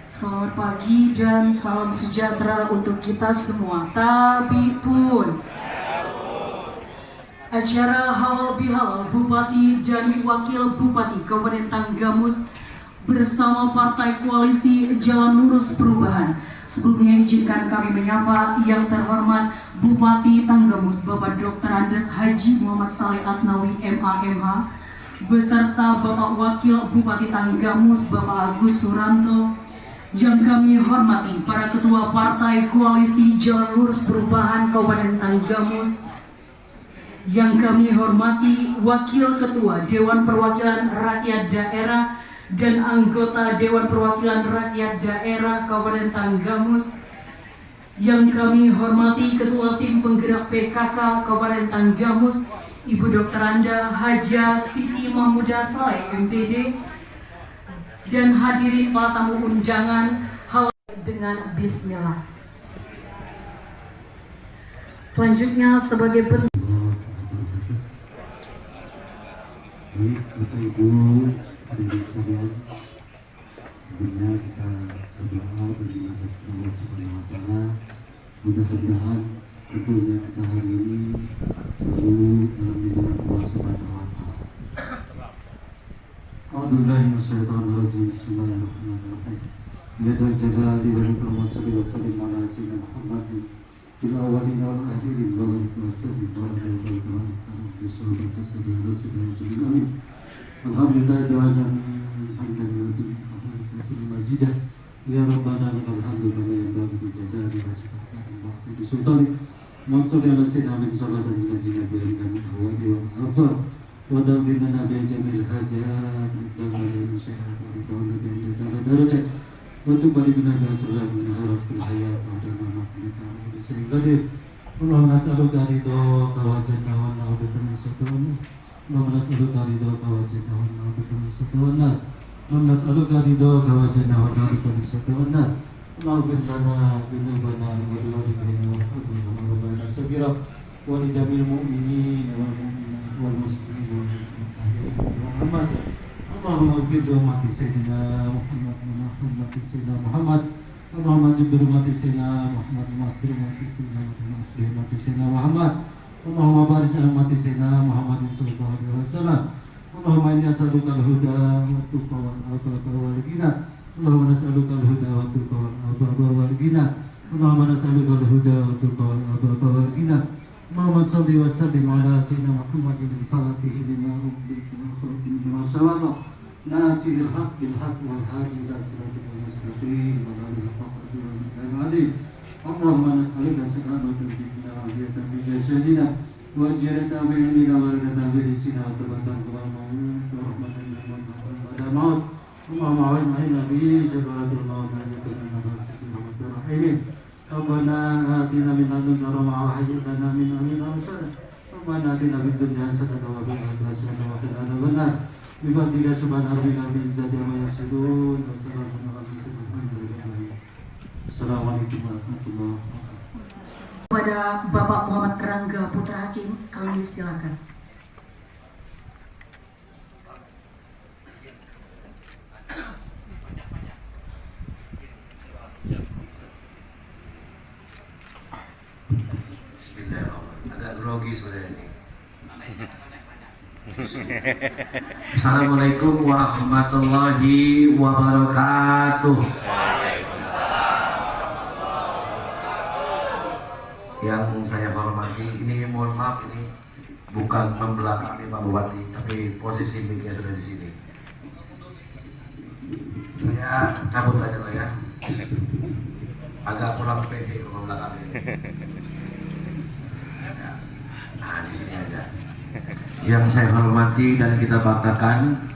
Selamat pagi dan salam sejahtera untuk kita semua. Tapi pun acara halal bihalal Bupati dan Wakil Bupati Kabupaten Tanggamus bersama Partai Koalisi Jalan Lurus Perubahan. Sebelumnya izinkan kami menyapa yang terhormat Bupati Tanggamus Bapak Dr. Andes Haji Muhammad Saleh Asnawi MA.MH beserta Bapak Wakil Bupati Tanggamus Bapak Agus Suranto. Yang kami hormati para Ketua Partai Koalisi Jalan Lurus Perubahan Kabupaten Tanggamus. Yang kami hormati Wakil Ketua Dewan Perwakilan Rakyat Daerah dan anggota Dewan Perwakilan Rakyat Daerah Kabupaten Tanggamus. Yang kami hormati Ketua Tim Penggerak PKK Kabupaten Tanggamus, Ibu Dr. Anda Haja Siti Mahmudah Saleh MPD. Dan hadirin para tamu undangan, hal dengan bismillah. Selanjutnya sebagai Bapak Ibu hadirin sekalian, sebelumnya kita berdoa bermunajat kepada Allah Subhanahu wa taala. Mudah-mudahan tentunya kita hari ini selalu dalam lindungan Allah Subhanahu wa taala. A'udzubillahi minasyaitonir rajim. Bismillahirrahmanirrahim. Ya dzal jalali wal ikram wa sallim ala sayyidina Muhammadin fil awwalin wal akhirin wa barik wa sallim wa barik wa sallim ala sayyidina Amin. Alhamdulillah ja'alna hamdan lillahi majidah. Ya rabbana lakal hamdu kama yanbaghi li jalali wajhika wa li sultanik. Wa salli ala sayyidina Muhammad sallallahu alaihi wa sallam. وَدَغْدِرْ لَنَا بِجَمِيعِ الْحَاجَاتِ وَإِكْرَامِ الْمُشَاهَدَةِ وَإِكْرَامِ الدَّرَجَاتِ وَتُبْ عَلَيْنَا بِأَسْرَارِ مِنْ خَيْرَاتِ الْحَيَاةِ وَدَمَا مَقْنِكَ وَبِسَيْءٍ قَدِيرٍ اللهم نسألك رضاك وجنة والنار بكل ستون اللهم نسألك رضاك وجنة والنار بكل ستون اللهم نسألك رضاك وجنة والنار بكل ستون اللهم اغفر لنا ذنوبنا ولوالدينا وارحمنا وربنا صغيرا ولجميع المؤمنين والمؤمنات والمسلمين والمسلمات محمد اللهم اغفر لأمة سيدنا محمد وأمة سيدنا محمد اللهم اجب برحمة سيدنا محمد واستر أمة سيدنا محمد واستر أمة سيدنا محمد اللهم بارك على أمة سيدنا محمد صلى الله عليه وسلم اللهم إني أسألك الهدى والتقى والعفاف والغنى اللهم نسألك الهدى والتقى والعفاف والغنى اللهم نسألك الهدى والتقى والعفاف والغنى اللهم صل وسلم على سيدنا محمد الفاتح لما أغلق والخاتم لما سبق ناصر الحق بالحق والهادي إلى صراطك المستقيم وعلى آله حق قدره العظيم اللهم نسألك سلامة الدنيا وعافية في جسدنا وزيادة في علمنا وبركة في رزقنا وتوبة قبل ورحمة من بعد الموت اللهم أعنا به جبرة الموت ونجاة من الفاسق ورحمة الرحيم ربنا آتنا من لدنك رحمة وهيئ لنا من أمرنا رشدا ربنا آتنا في الدنيا حسنة وفي الآخرة حسنة وقنا عذاب النار بفضلك سبحان ربك رب العزة عما يصفون وسلام على المرسلين والحمد لله رب العالمين. Assalamualaikum warahmatullahi wabarakatuh. Kepada Bapak Muhammad Kerangga Putra Hakim, kami silakan. Bismillahirrahmanirrahim. Agak grogi sebenarnya ini. Assalamualaikum warahmatullahi wabarakatuh. Yang saya hormati, ini mohon maaf, ini bukan membelakangi Pak Bupati, tapi posisi mic-nya sudah di sini. Saya cabut aja lah ya. Agak kurang pede kalau membelakangi ini. Nah, di sini aja. Yang saya hormati dan kita banggakan,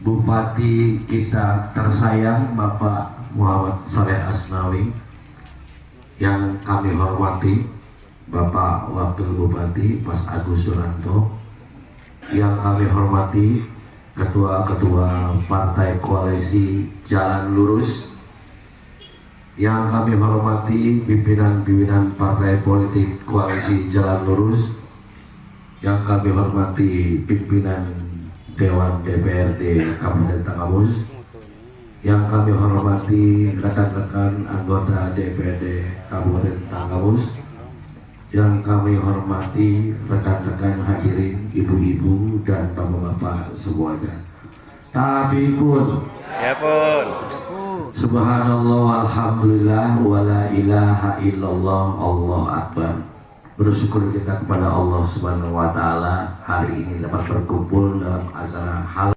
Bupati kita tersayang Bapak Muhammad Saleh Asnawi. Yang kami hormati Bapak Wakil Bupati Mas Agus Suranto. Yang kami hormati Ketua-ketua Partai Koalisi Jalan Lurus. Yang kami hormati pimpinan-pimpinan Partai Politik Koalisi Jalan Lurus. Yang kami hormati pimpinan Dewan DPRD Kabupaten Tanggamus, yang kami hormati rekan-rekan anggota DPD Kabupaten Tanggamus, yang kami hormati rekan-rekan hadirin, ibu-ibu dan bapak-bapak semuanya. Tapi pun, Ya pun. subhanallah, alhamdulillah, wala ilaha illallah, Allah akbar. Bersyukur kita kepada Allah Subhanahu wa Ta'ala hari ini dapat berkumpul dalam acara hal.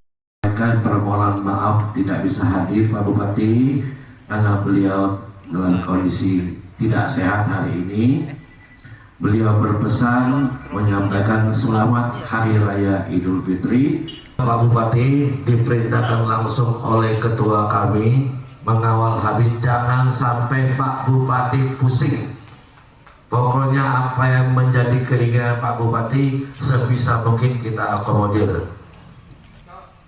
Permohonan maaf tidak bisa hadir Pak Bupati karena beliau dalam kondisi tidak sehat hari ini. Beliau berpesan menyampaikan selamat Hari Raya Idul Fitri. Pak Bupati diperintahkan langsung oleh ketua kami mengawal habis, jangan sampai Pak Bupati pusing. Pokoknya apa yang menjadi keinginan Pak Bupati sebisa mungkin kita akomodir.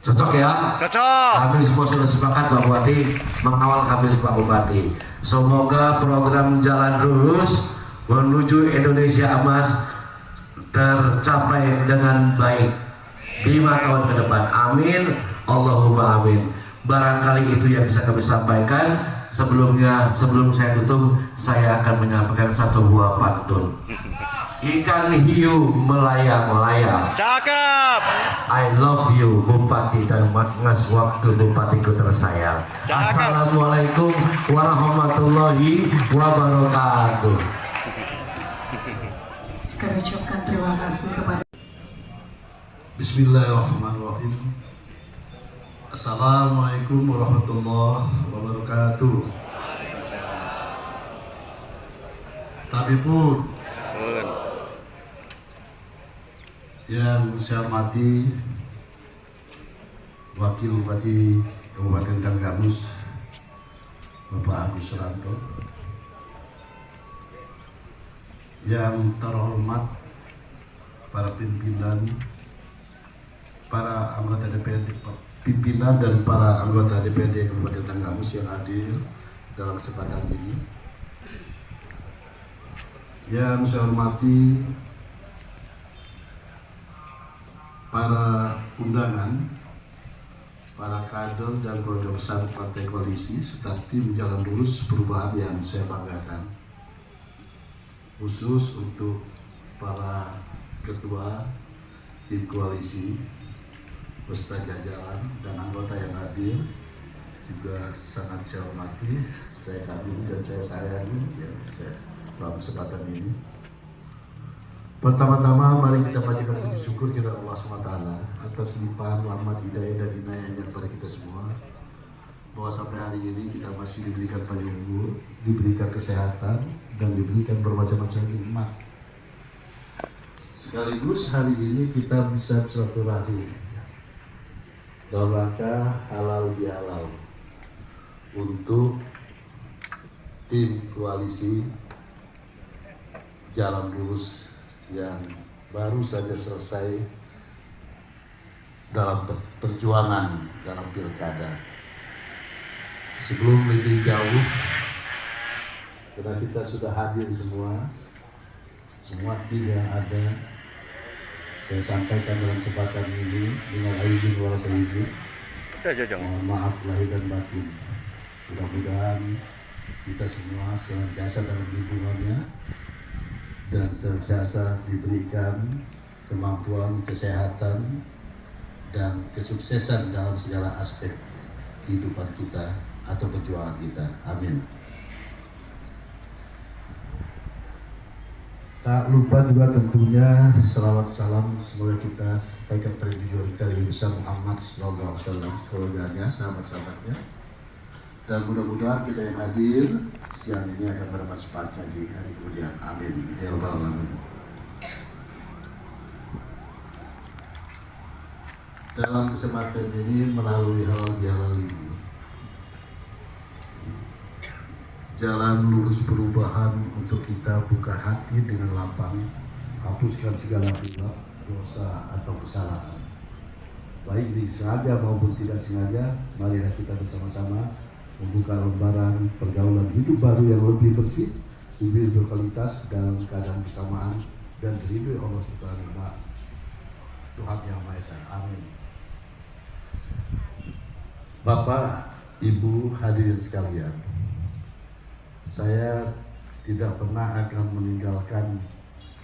Cocok ya? Cocok. Kami semua sudah sepakat Pak Bupati mengawal habis Pak Bupati. Semoga program Jalan Lurus menuju Indonesia Emas tercapai dengan baik 5 tahun ke depan. Amin. Allahumma amin. Barangkali itu yang bisa kami sampaikan. Sebelum saya tutup, saya akan menyampaikan satu buah pantun. Ikan hiu melayang-layang. Cakep. I love you Bupati dan Mas waktu Bupatiku tersayang. Cakep. Assalamualaikum warahmatullahi wabarakatuh. Kami ucapkan terima kasih kepada Bismillahirrahmanirrahim. Assalamualaikum warahmatullahi wabarakatuh. Tapi pun yang saya hormati Wakil Bupati Kabupaten Tanggamus Bapak Agus Suranto, yang terhormat para pimpinan, para anggota DPD, pimpinan dan para anggota DPD Kabupaten Tanggamus yang hadir dalam kesempatan ini. Yang saya hormati para undangan, para kader dan keluarga besar Partai Koalisi serta tim Jalan Lurus Perubahan yang saya banggakan. Khusus untuk para ketua tim koalisi beserta jajaran dan anggota yang hadir juga sangat saya hormati, saya kagumi dan saya sayangi dalam kesempatan ini. Pertama-tama mari kita panjatkan puji syukur kepada Allah SWT atas limpahan rahmat hidayah dan inayahnya kepada kita semua, bahwa sampai hari ini kita masih diberikan panjang umur, diberikan kesehatan dan diberikan bermacam-macam nikmat. Sekaligus hari ini kita bisa silaturahim dalam rangka halal bihalal untuk tim koalisi Jalan Lurus yang baru saja selesai dalam perjuangan dalam pilkada. Sebelum lebih jauh, karena kita sudah hadir semua tim yang ada, saya sampaikan dalam kesempatan ini dengan izin wal faizin, mohon maaf lahir dan batin. Mudah-mudahan kita semua senantiasa dalam lindungannya dan senantiasa diberikan kemampuan, kesehatan, dan kesuksesan dalam segala aspek kehidupan kita atau perjuangan kita. Amin. Tak lupa juga tentunya selawat salam semoga kita sampaikan pada junjungan kita Nabi besar Muhammad sallallahu alaihi wasallam, keluarganya, sahabat-sahabatnya. Dan mudah-mudahan kita yang hadir siang ini akan bermanfaat di hari kemudian. Amin. Ya Rabbal Alamin. Dalam kesempatan ini melalui halal bihalal ini, jalan lurus perubahan untuk kita buka hati dengan lapang, hapuskan segala riba, dosa atau kesalahan, baik disengaja maupun tidak sengaja. Marilah kita bersama-sama membuka lembaran pergaulan hidup baru yang lebih bersih, lebih berkualitas dalam keadaan bersamaan dan diridhoi Allah Subhanahu wa Ta'ala, Tuhan Yang Maha Esa. Amin. Bapak Ibu hadirin sekalian, saya tidak pernah akan meninggalkan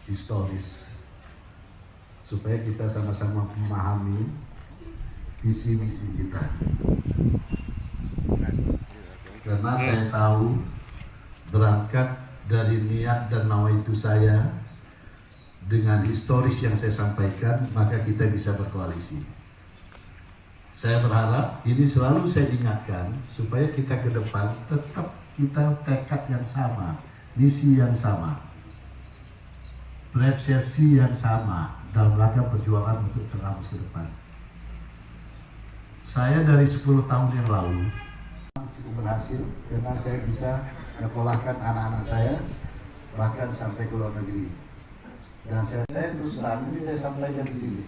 historis supaya kita sama-sama memahami visi misi kita. Karena saya tahu berangkat dari niat dan nawaitu saya dengan historis yang saya sampaikan, maka kita bisa berkoalisi. Saya berharap ini selalu saya ingatkan supaya kita ke depan tetap kita tekad yang sama, misi yang sama, persepsi yang sama dalam rangka perjuangan untuk Tenggamus ke depan. Saya dari 10 tahun yang lalu cukup berhasil karena saya bisa menyekolahkan anak-anak saya bahkan sampai ke luar negeri. Dan saya terus terang ini saya sampaikan di sini.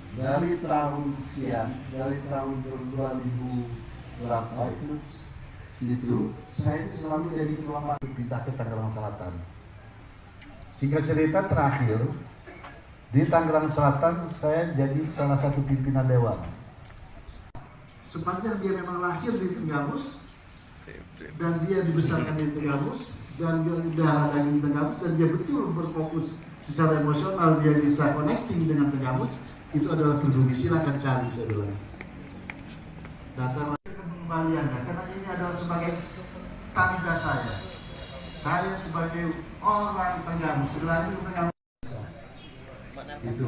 Dari tahun sekian, dari tahun 2000 berapa itu saya itu selalu jadi ketua partai pindah ke Tangerang Selatan. Singkat cerita terakhir di Tangerang Selatan saya jadi salah satu pimpinan dewan. Sepanjang dia memang lahir di Tenggamus dan dia dibesarkan di Tenggamus dan dia darah daging Tenggamus dan dia betul berfokus secara emosional, dia bisa connecting dengan Tenggamus. Itu adalah pribumi, silakan cari, saya bilang. Datang lagi kembaliannya, karena ini adalah sebagai tanda saya. Saya sebagai orang Tenggamus, berani Tenggamus. Itu.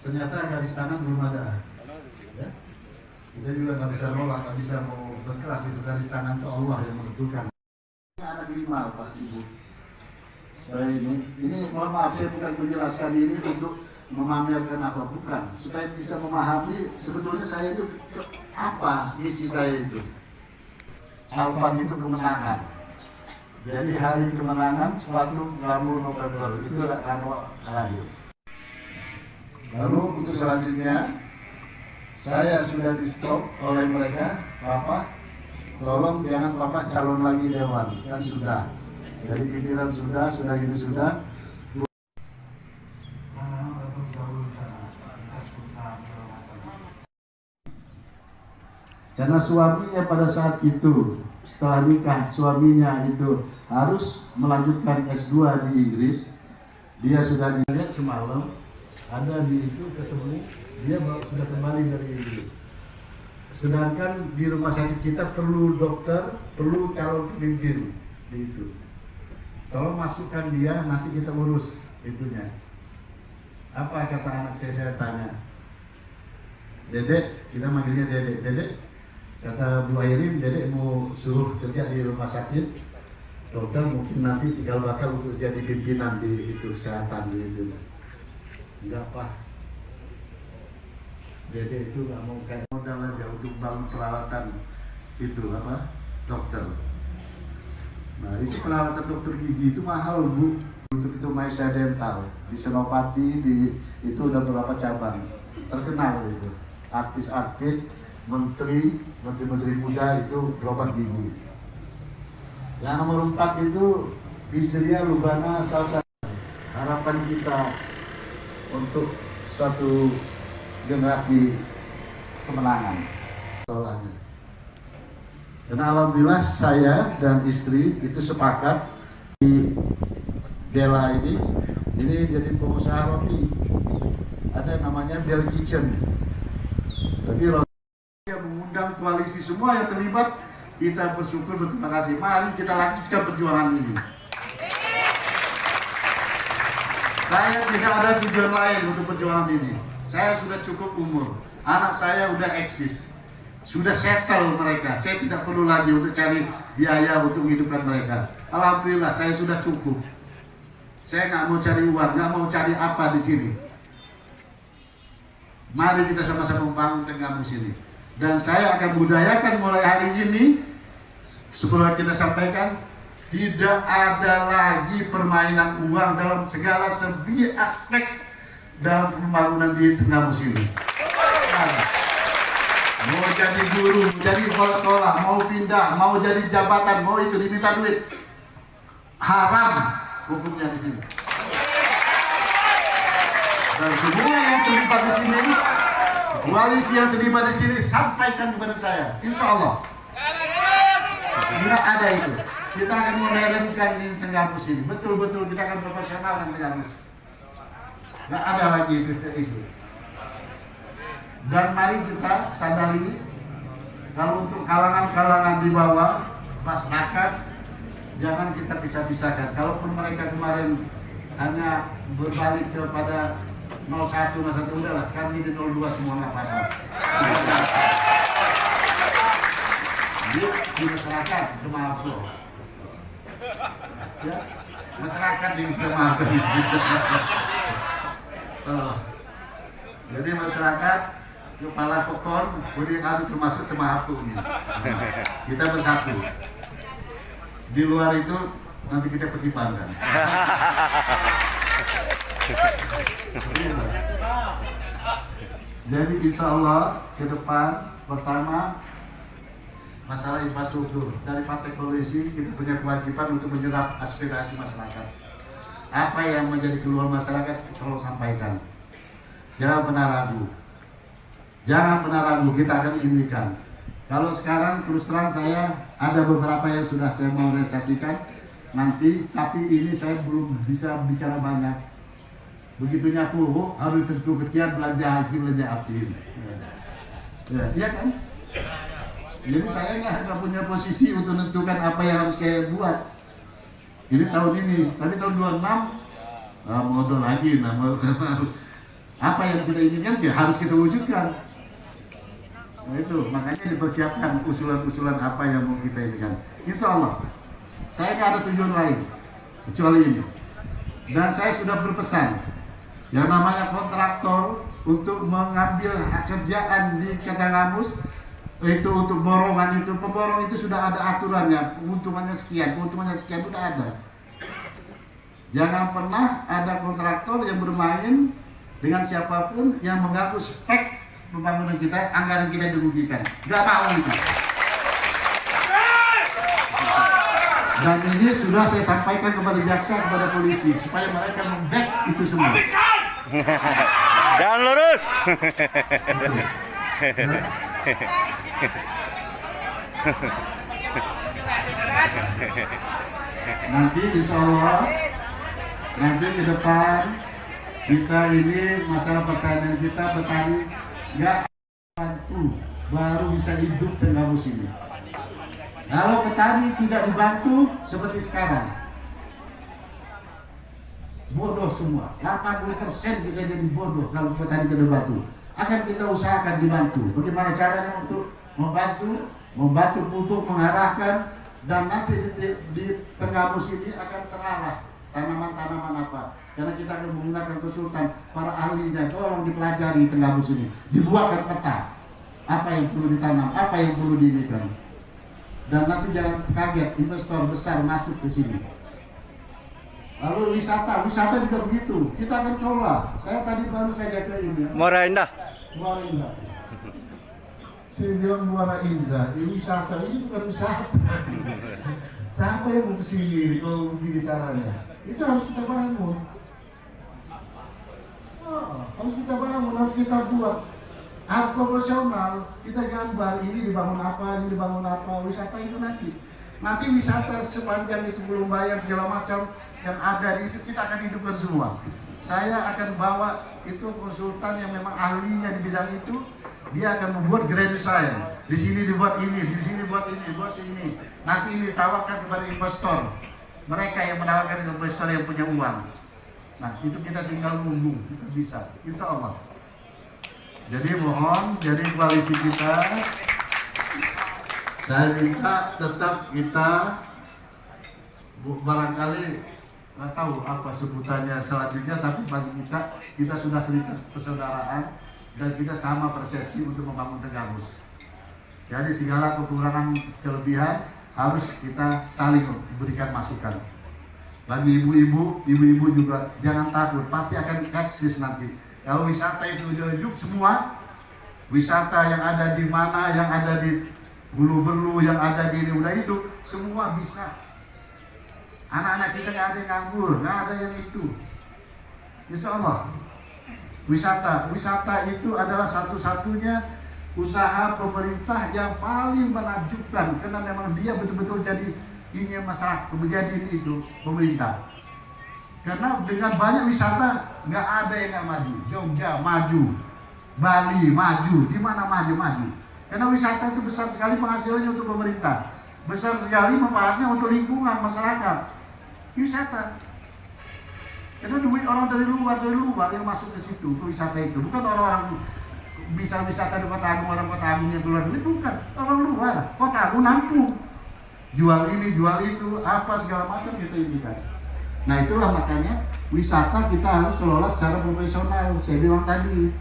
Ternyata garis tangan belum ada. Ya? Kita juga nggak bisa nolak, nggak bisa mau berkeras, itu garis tangan itu Allah yang menentukan. Ini anak 5, Pak Ibu. Saya ini mohon maaf, saya bukan menjelaskan ini untuk memamerkan apa, bukan, supaya bisa memahami sebetulnya saya itu apa misi saya itu. Alfan itu kemenangan. Jadi hari kemenangan waktu Rabu November itu Rano lahir. Lalu untuk selanjutnya saya sudah di stop oleh mereka, Bapak tolong jangan Bapak calon lagi dewan, kan sudah. Dari pimpinan sudah ini sudah. Karena suaminya pada saat itu setelah nikah suaminya itu harus melanjutkan S2 di Inggris. Dia sudah dilihat semalam ada di itu ketemu dia sudah kembali dari Inggris. Sedangkan di rumah sakit kita perlu dokter, perlu calon pemimpin di itu. Tolong masukkan dia, nanti kita urus itunya. Apa kata anak saya tanya. Dedek, kita manggilnya Dedek. Dedek, kata Bu Airin, Dedek mau suruh kerja di rumah sakit. Dokter mungkin nanti cikal bakal untuk jadi pimpinan di itu kesehatan di itu. Enggak Pak. Dedek itu nggak mau kayak modal aja untuk bangun peralatan itu apa dokter. Nah itu peralatan dokter gigi itu mahal Bu. Untuk itu Maisa Dental di Senopati itu udah berapa cabang terkenal itu. Artis-artis, menteri muda itu berobat gigi. Yang nomor 4 itu Bisria Lubana Salsa. Harapan kita untuk suatu generasi kemenangan. Soalnya. Karena alhamdulillah saya dan istri itu sepakat di Dela ini jadi pengusaha roti. Ada namanya Belgian. Tapi roti yang mengundang koalisi semua yang terlibat, kita bersyukur berterima kasih. Mari kita lanjutkan perjuangan ini. Saya tidak ada tujuan lain untuk perjuangan ini. Saya sudah cukup umur. Anak saya udah eksis. Sudah settle mereka. Saya tidak perlu lagi untuk cari biaya untuk menghidupkan mereka. Alhamdulillah saya sudah cukup. Saya nggak mau cari uang, nggak mau cari apa di sini. Mari kita sama-sama membangun Tenggamus ini. Dan saya akan budayakan mulai hari ini, seperti kita sampaikan, tidak ada lagi permainan uang dalam segala segi aspek dalam pembangunan di Tenggamus ini. Mau jadi guru, mau jadi kepala sekolah, mau pindah, mau jadi jabatan, mau itu diminta duit, haram hukumnya di sini. Dan semua yang terlibat di sini Koalisi yang terlibat di sini sampaikan kepada saya, insya Allah. Tidak ada itu. Kita akan modernkan di Tenggamus ini. Betul-betul kita akan profesional di Tenggamus. Tidak ada lagi itu. Dan mari kita sadari, kalau untuk kalangan-kalangan di bawah masyarakat, jangan kita pisah-pisahkan. Kalaupun mereka kemarin hanya berbalik kepada 01 masa itu udahlah, sekarang ini 02 semua nggak apa-apa. Di masyarakat bermaafkan, ya masyarakat di bermaafkan. Jadi masyarakat kepala kokon, udah kami termasuk termaafkan ini. Kita bersatu. Di luar itu nanti kita pertimbangkan. Jadi insya Allah ke depan pertama masalah infrastruktur dari Partai Koalisi kita punya kewajiban untuk menyerap aspirasi masyarakat. Apa yang menjadi keluhan masyarakat kita selalu sampaikan. Jangan pernah ragu. Jangan pernah ragu, kita akan indikan. Kalau sekarang terus terang saya ada beberapa yang sudah saya mau realisasikan nanti, tapi ini saya belum bisa bicara banyak. Begitu nyaku harus tentu ketian belanja apin. Ya, iya kan? Jadi saya nggak punya posisi untuk menentukan apa yang harus saya buat. Ini tahun ini, tapi tahun 26 modal lagi, apa yang kita inginkan harus kita wujudkan. Nah itu, makanya dipersiapkan usulan-usulan apa yang mau kita inginkan. Insya Allah, saya nggak ada tujuan lain kecuali ini. Dan saya sudah berpesan, yang namanya kontraktor untuk mengambil kerjaan di Ketangamus itu untuk borongan itu, pemborong itu sudah ada aturannya, keuntungannya sekian sudah ada. Jangan pernah ada kontraktor yang bermain dengan siapapun yang mengganggu spek pembangunan kita, anggaran kita dirugikan. Gak mau itu. Dan ini sudah saya sampaikan kepada jaksa, kepada polisi supaya mereka memback itu semua. Jangan lurus. Nanti insya Allah nanti ke depan kita ini masalah pertanian kita, petani nggak bantu baru bisa hidup Tenggamus ini. Kalau petani tidak dibantu seperti sekarang, bodoh semua. 80% kita jadi bodoh kalau petani tidak dibantu. Akan kita usahakan dibantu. Bagaimana caranya untuk membantu pupuk, mengarahkan, dan nanti di Tenggamus ini akan terarah tanaman-tanaman apa. Karena kita akan menggunakan konsultan, para ahlinya, tolong dipelajari Tenggamus ini. Dibuatkan peta, apa yang perlu ditanam, apa yang perlu diinikan. Dan nanti jangan kaget, investor besar masuk ke sini. Lalu wisata juga begitu. Kita akan coba. Saya tadi baru saya ke ini. Muara Indah. Muara Indah. Saya bilang Muara Indah, ini wisata, ini bukan wisata. Siapa yang mau kesini kalau begini caranya? Itu harus kita bangun. Harus kita bangun, harus kita buat. Harus proporsional. Kita gambar, ini dibangun apa, wisata itu nanti. Nanti wisata sepanjang itu belum bayar segala macam yang ada di itu kita akan hidupkan semua. Saya akan bawa itu konsultan yang memang ahlinya di bidang itu. Dia akan membuat grand design. Di sini dibuat ini, di sini buat ini, buat sini. Nanti ini ditawarkan kepada investor. Mereka yang menawarkan investor yang punya uang. Nah, itu kita tinggal nunggu, kita bisa. Insya Allah. Jadi mohon, jadi koalisi kita, saya minta tetap kita barangkali nggak tahu apa sebutannya selanjutnya, tapi bagi kita sudah terikat persaudaraan dan kita sama persepsi untuk membangun Tenggamus. Jadi segala kekurangan kelebihan harus kita saling berikan masukan. Bagi ibu-ibu juga jangan takut, pasti akan eksis nanti. Kalau wisata itu hidup semua, wisata yang ada di mana, yang ada di Bulu-Belu, yang ada di ini udah hidup, semua bisa. Anak-anak kita nggak ada yang nganggur, nggak ada yang itu. Insya Allah. Wisata itu adalah satu-satunya usaha pemerintah yang paling menakjubkan, karena memang dia betul-betul jadi ini masyarakat, menjadi itu pemerintah. Karena dengan banyak wisata nggak ada yang nggak maju. Jogja maju, Bali maju, di mana maju. Karena wisata itu besar sekali penghasilannya untuk pemerintah, besar sekali manfaatnya untuk lingkungan masyarakat. Wisata. Karena duit orang dari luar yang masuk ke situ, ke wisata itu. Bukan orang-orang bisa wisata di Kota Agung, orang Kota Agung yang keluar duit, bukan. Orang luar, Kota Agung nampung. Jual ini, jual itu, apa segala macam kita indikan. Nah itulah makanya wisata kita harus kelola secara profesional. Saya bilang tadi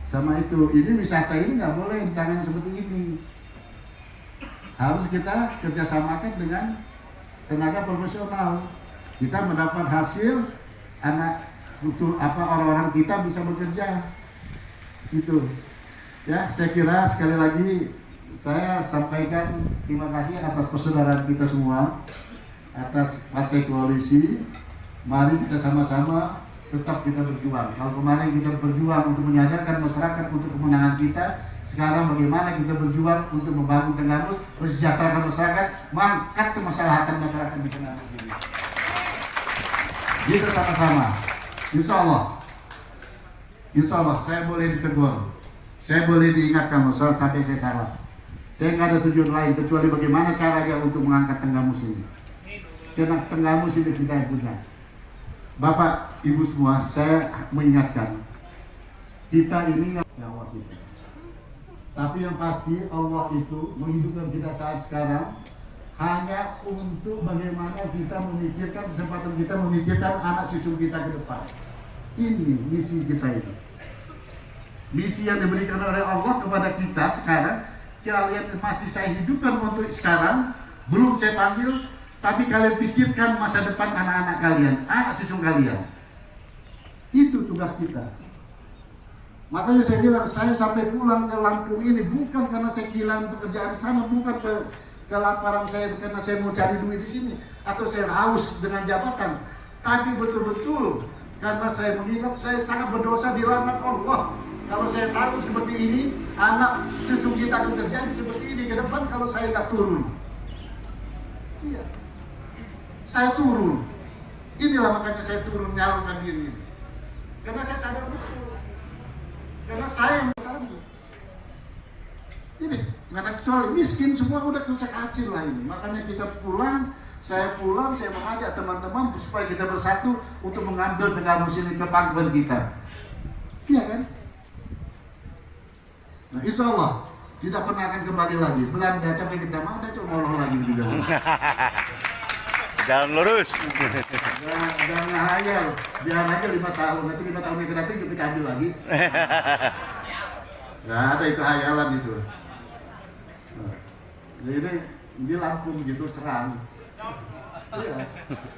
sama itu, ini wisata ini nggak boleh ditangani seperti ini. Harus kita kerjasamakan dengan tenaga profesional. Kita mendapat hasil, anak butuh apa, orang-orang kita bisa bekerja. Itu ya, saya kira sekali lagi saya sampaikan terima kasih atas persaudaraan kita semua, atas partai koalisi. Mari kita sama-sama tetap kita berjuang. Kalau kemarin kita berjuang untuk menyadarkan masyarakat untuk kemenangan kita, sekarang bagaimana kita berjuang untuk membangun Tenggamus, mensejahterakan masyarakat, mengangkat kemaslahatan masyarakat di Tenggamus ini. Kita sama-sama, insya Allah saya boleh ditegur, saya boleh diingatkan sampai saya salah. Saya nggak ada tujuan lain kecuali bagaimana caranya untuk mengangkat Tenggamus ini. Karena Tenggamus ini kita yang punya. Bapak, Ibu semua, saya mengingatkan, kita ini nyawa kita. Tapi yang pasti Allah itu menghidupkan kita saat sekarang hanya untuk bagaimana kita memikirkan kesempatan kita memikirkan anak cucu kita ke depan. Ini misi kita ini. Misi yang diberikan oleh Allah kepada kita sekarang. Kalian masih saya hidupkan untuk sekarang, belum saya panggil, tapi kalian pikirkan masa depan anak-anak kalian, anak cucu kalian. Itu tugas kita. Makanya saya bilang, saya sampai pulang ke Lampung ini bukan karena saya kehilangan pekerjaan di sana, bukan kelaparan saya karena saya mau cari duit di sini, atau saya haus dengan jabatan, tapi betul-betul karena saya mengingat saya sangat berdosa di laknat Allah. Kalau saya tahu seperti ini, anak cucu kita akan terjadi seperti ini ke depan kalau saya nggak turun. Iya, saya turun. Inilah makanya saya turun nyalurkan diri. Karena saya sadar betul. Karena saya yang tadi. Ini nggak ada kecuali miskin semua udah kecil lah ini. Makanya kita pulang, saya mengajak teman-teman supaya kita bersatu untuk mengambil Tenggamus ini ke pangkuan kita. Iya kan? Nah, insya Allah tidak pernah akan kembali lagi. Belanda sampai kita mau ada cuma ngolong lagi di jalan. Jalan lurus. Jangan ngayal, biar aja 5 tahun. Nanti 5 tahun yang datang kita ambil lagi. Nggak ada itu hayalan itu. Jadi di Lampung gitu serang. Iya,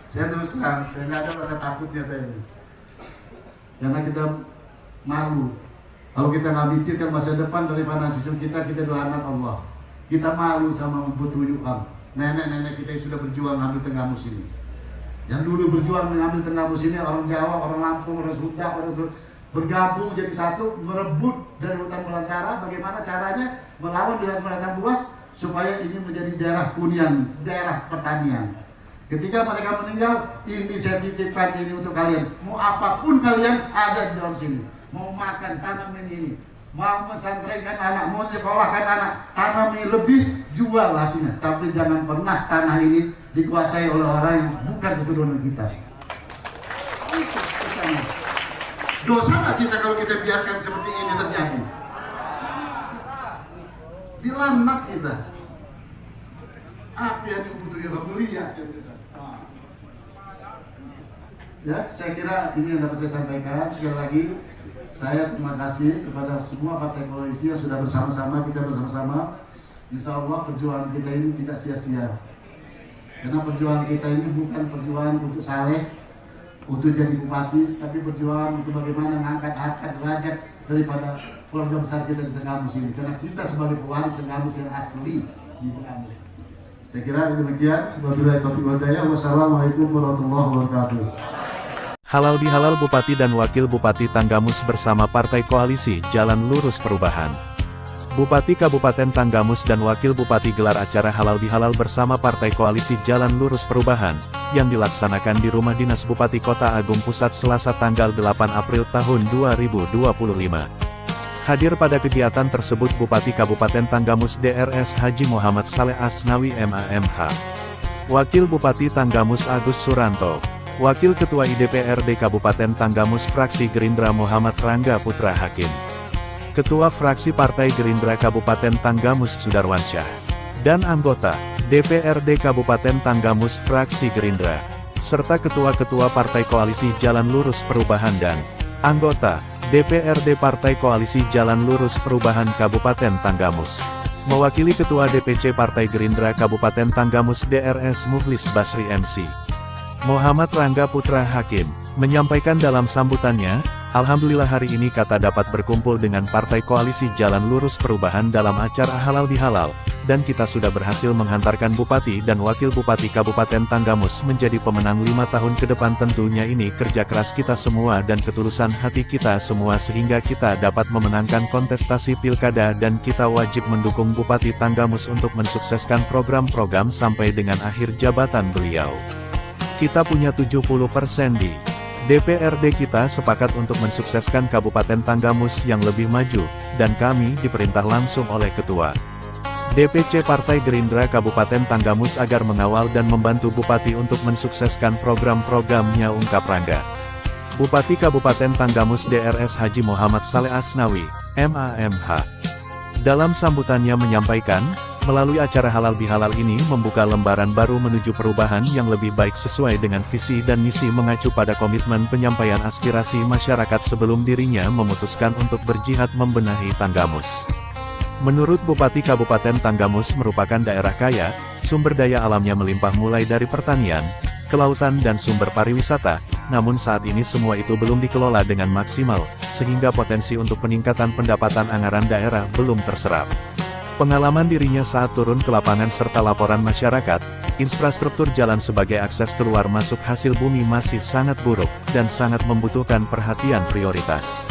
saya terus serang. Saya nggak ada rasa takutnya saya ini. Karena kita malu. Kalau kita nggak mikirkan masa depan daripada cucu kita dua anak Allah. Kita malu sama petunjukan nenek-nenek kita yang sudah berjuang ambil Tenggamus ini. Yang dulu berjuang mengambil Tenggamus ini orang Jawa, orang Lampung, orang Sunda, bergabung jadi satu, merebut dari hutan belantara. Bagaimana caranya melawan binatang buas supaya ini menjadi daerah hunian, daerah pertanian. Ketika mereka meninggal, ini saya titipkan ini untuk kalian. Mau apapun kalian ada di dalam sini. Mau makan, tanamin ini. Mau mesantrenkan anak, mau sekolahkan anak, tanami lebih, jual hasilnya. Tapi jangan pernah tanah ini dikuasai oleh orang yang bukan keturunan kita. Itu pesannya. Dosa nggak kita kalau kita biarkan seperti ini terjadi? Dilanat kita. Apa yang dibutuhkan mulia? Ya, saya kira ini yang dapat saya sampaikan. Sekali lagi, saya terima kasih kepada semua partai koalisi yang sudah bersama-sama, kita bersama-sama. Insya Allah perjuangan kita ini tidak sia-sia. Karena perjuangan kita ini bukan perjuangan untuk saleh, untuk jadi bupati, tapi perjuangan untuk bagaimana mengangkat harkat derajat daripada keluarga besar kita di Tenggamus ini. Karena kita sebagai pewaris Tenggamus yang asli di Tenggamus. Saya kira demikian. Wabillahi taufiq wal hidayah. Wassalamualaikum warahmatullahi wabarakatuh. Halal bihalal Bupati dan Wakil Bupati Tanggamus bersama Partai Koalisi Jalan Lurus Perubahan. Bupati Kabupaten Tanggamus dan Wakil Bupati gelar acara halal bihalal bersama Partai Koalisi Jalan Lurus Perubahan, yang dilaksanakan di Rumah Dinas Bupati Kota Agung Pusat Selasa tanggal 8 April tahun 2025. Hadir pada kegiatan tersebut Bupati Kabupaten Tanggamus DRS Haji Muhammad Saleh Asnawi MAMH. Wakil Bupati Tanggamus Agus Suranto. Wakil Ketua IDPRD Kabupaten Tanggamus Fraksi Gerindra Muhammad Rangga Putra Hakim. Ketua Fraksi Partai Gerindra Kabupaten Tanggamus Sudarwansyah. Dan anggota DPRD Kabupaten Tanggamus Fraksi Gerindra, serta Ketua-Ketua Partai Koalisi Jalan Lurus Perubahan dan anggota DPRD Partai Koalisi Jalan Lurus Perubahan Kabupaten Tanggamus. Mewakili Ketua DPC Partai Gerindra Kabupaten Tanggamus DRS Mukhlis Basri MC. Muhammad Rangga Putra Hakim, menyampaikan dalam sambutannya, Alhamdulillah hari ini kata dapat berkumpul dengan Partai Koalisi Jalan Lurus Perubahan dalam acara halal bihalal, dan kita sudah berhasil menghantarkan Bupati dan Wakil Bupati Kabupaten Tanggamus menjadi pemenang 5 tahun ke depan. Tentunya ini kerja keras kita semua dan ketulusan hati kita semua sehingga kita dapat memenangkan kontestasi pilkada dan kita wajib mendukung Bupati Tanggamus untuk mensukseskan program-program sampai dengan akhir jabatan beliau. Kita punya 70% di DPRD, kita sepakat untuk mensukseskan Kabupaten Tanggamus yang lebih maju, dan kami diperintah langsung oleh Ketua DPC Partai Gerindra Kabupaten Tanggamus agar mengawal dan membantu Bupati untuk mensukseskan program-programnya, ungkap Rangga. Bupati Kabupaten Tanggamus DRS Haji Muhammad Saleh Asnawi, MAMH. Dalam sambutannya menyampaikan, melalui acara halal bihalal ini membuka lembaran baru menuju perubahan yang lebih baik sesuai dengan visi dan misi mengacu pada komitmen penyampaian aspirasi masyarakat sebelum dirinya memutuskan untuk berjihad membenahi Tanggamus. Menurut Bupati Kabupaten Tanggamus merupakan daerah kaya, sumber daya alamnya melimpah mulai dari pertanian, kelautan dan sumber pariwisata, namun saat ini semua itu belum dikelola dengan maksimal, sehingga potensi untuk peningkatan pendapatan anggaran daerah belum terserap. Pengalaman dirinya saat turun ke lapangan serta laporan masyarakat, infrastruktur jalan sebagai akses keluar masuk hasil bumi masih sangat buruk, dan sangat membutuhkan perhatian prioritas.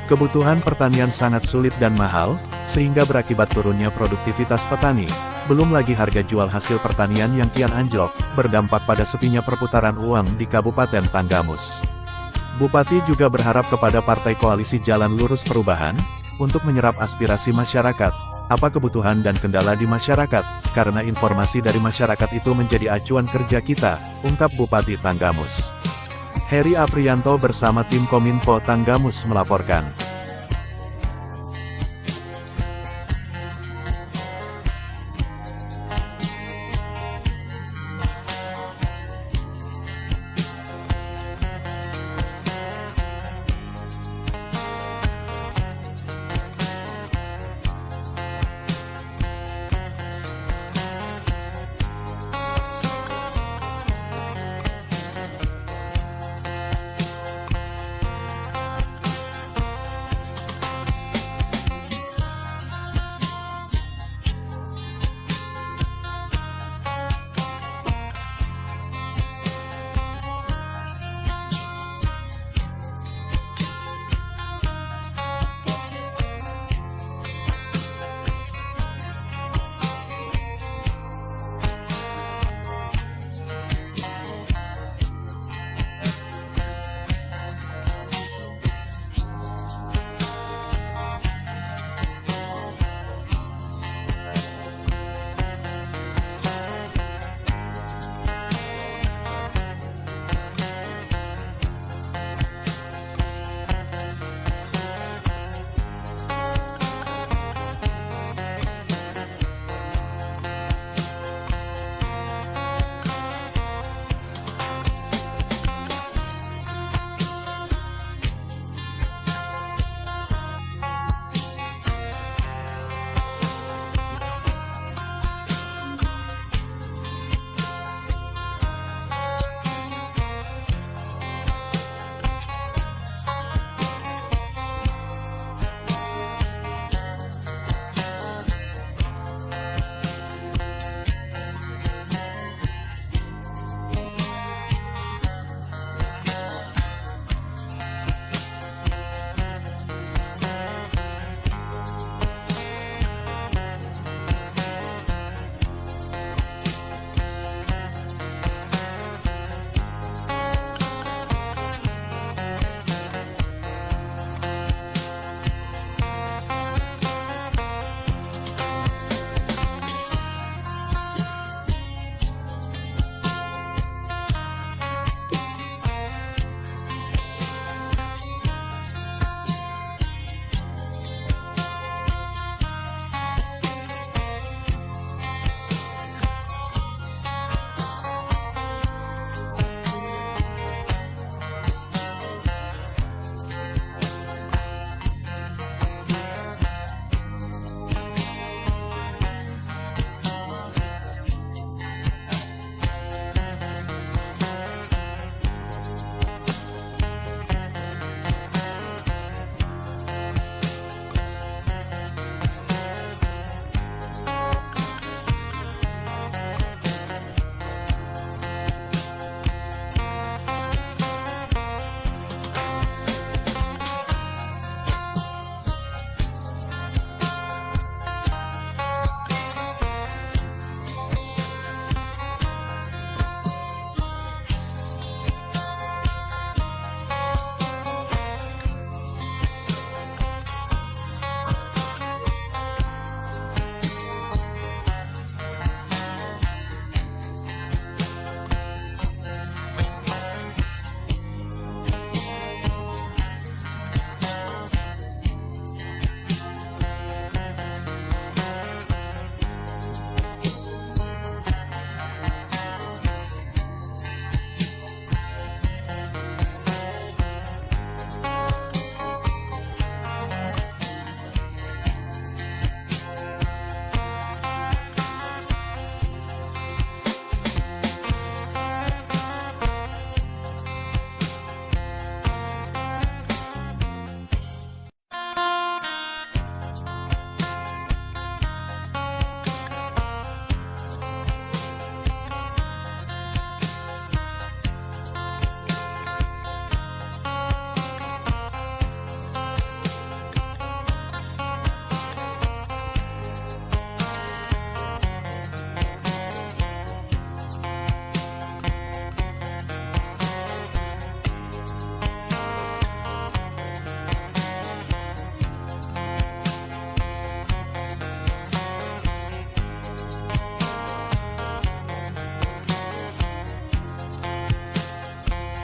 Kebutuhan pertanian sangat sulit dan mahal, sehingga berakibat turunnya produktivitas petani, belum lagi harga jual hasil pertanian yang kian anjlok, berdampak pada sepinya perputaran uang di Kabupaten Tanggamus. Bupati juga berharap kepada Partai Koalisi Jalan Lurus Perubahan, untuk menyerap aspirasi masyarakat, apa kebutuhan dan kendala di masyarakat, karena informasi dari masyarakat itu menjadi acuan kerja kita, ungkap Bupati Tanggamus. Heri Aprianto bersama tim Kominfo Tanggamus melaporkan.